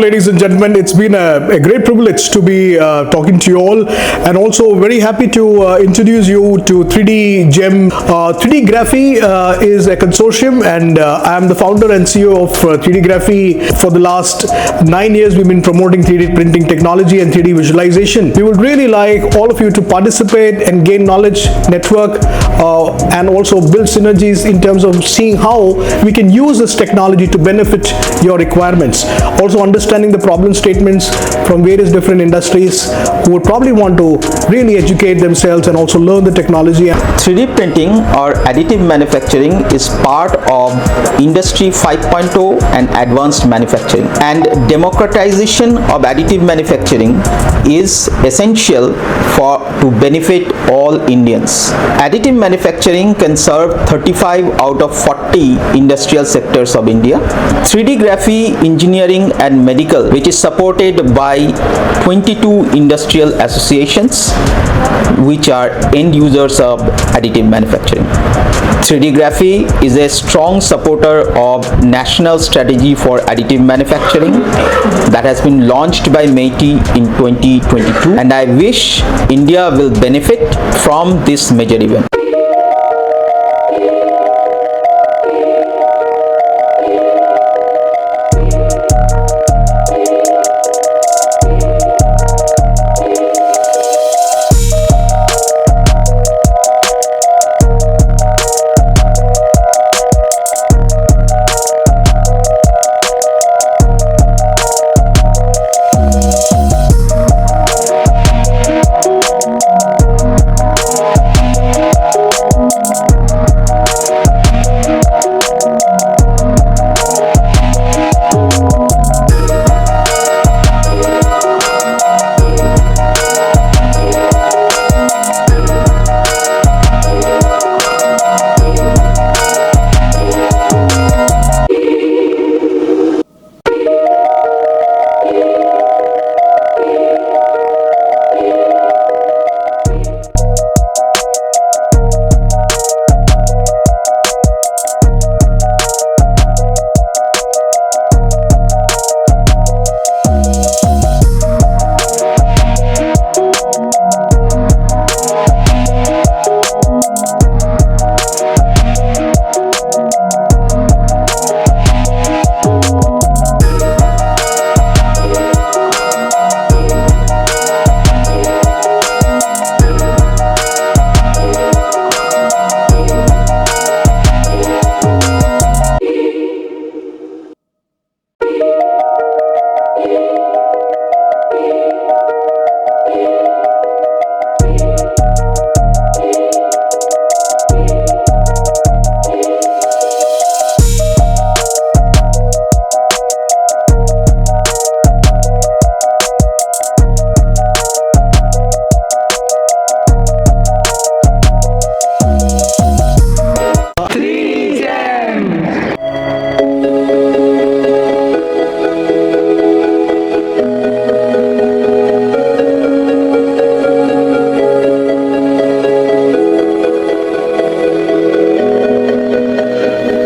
ladies and gentlemen. It's been a great privilege to be talking to you all, and also very happy to introduce you to 3D GEM. 3D Graphy is a consortium, and I am the founder and CEO of 3D Graphy. For the last 9 years, we've been promoting 3D printing technology and 3D visualization. We would really like all of you to participate and gain knowledge, network, and also build synergies in terms of seeing how we can use this technology to benefit your requirements. Also understanding the problem statements from various different industries who would probably want to really educate themselves and also learn the technology. 3D printing or additive manufacturing is part of Industry 5.0 and advanced manufacturing, and democratization of additive manufacturing is essential to benefit all Indians. Additive manufacturing can serve 35 out of 40 industrial sectors of India. 3D Graphy Engineering and Medical, which is supported by 22 industrial associations which are end users of additive manufacturing. 3D Graphy is a strong supporter of National Strategy for Additive Manufacturing that has been launched by MeitY in 2022, and I wish India will benefit from this major event.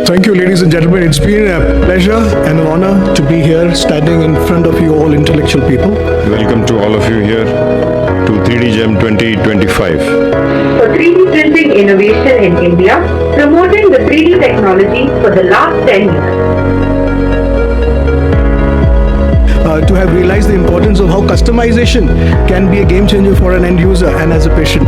Thank you, ladies and gentlemen. It's been a pleasure and an honor to be here standing in front of you all intellectual people. Welcome to all of you here to 3D GEM 2025. For 3D printing innovation in India, promoting the 3D technology for the last 10 years. To have realized the importance of how customization can be a game changer for an end user and as a patient.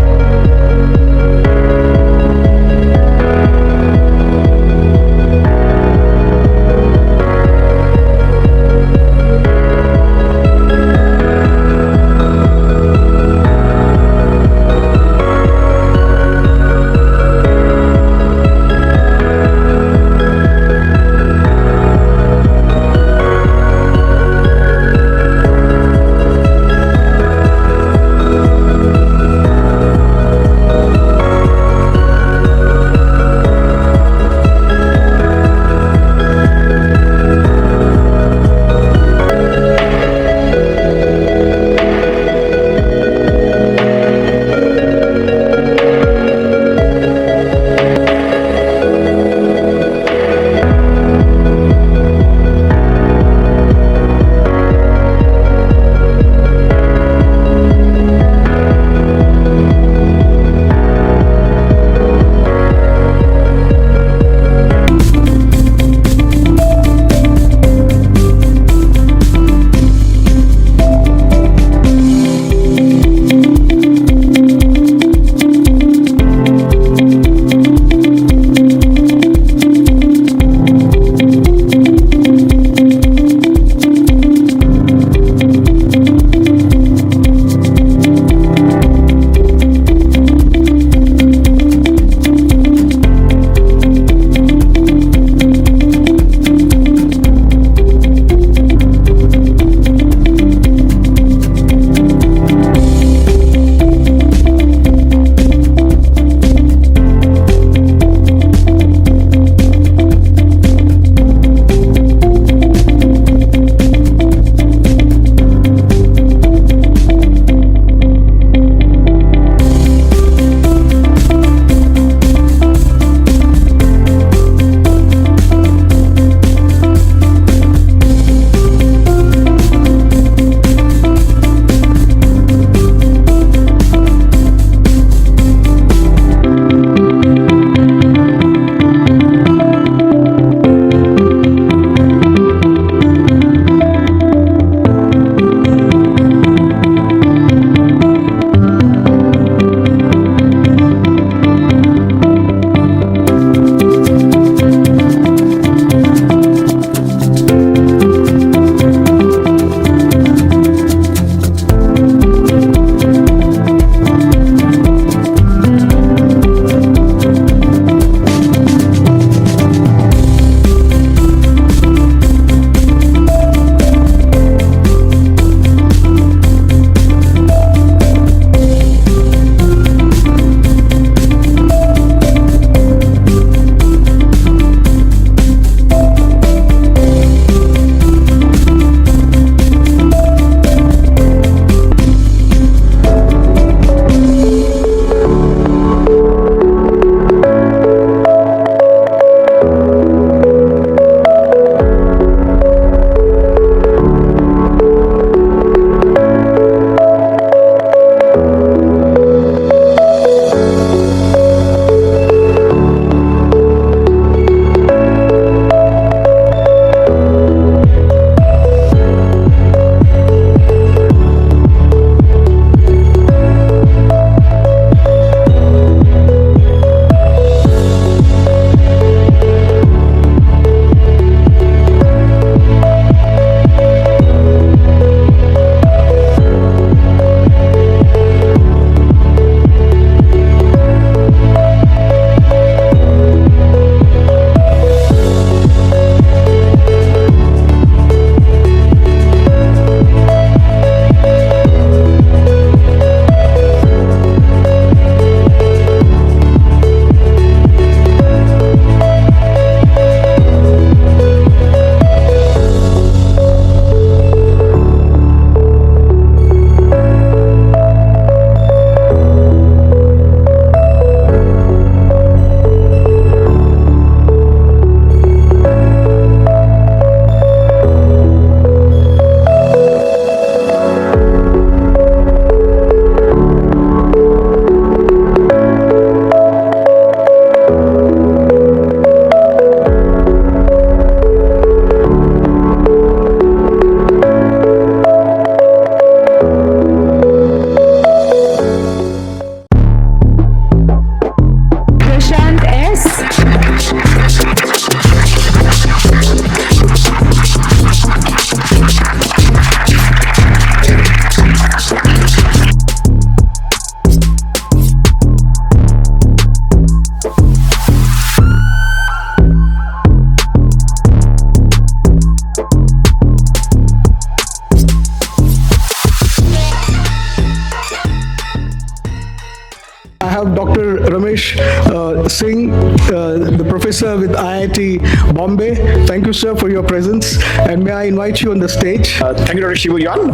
Singh, the professor with IIT Bombay. Thank you, sir, for your presence. And may I invite you on the stage? Thank you, Dr. Shivuyan.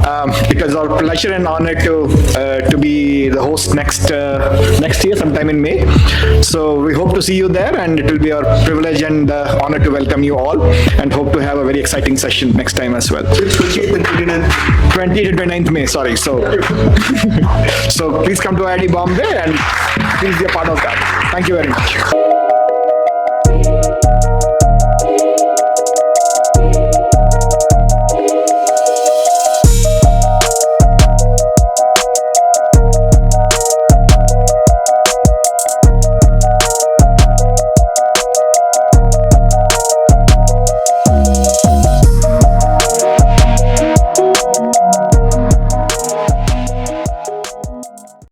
It was our pleasure and honor to be the host next year, sometime in May. So we hope to see you there, and it will be our privilege and honor to welcome you all, and hope to have a very exciting session next time as well. 20th and 29th May, sorry. So please come to IIT Bombay and please be a part of that. Thank you very much.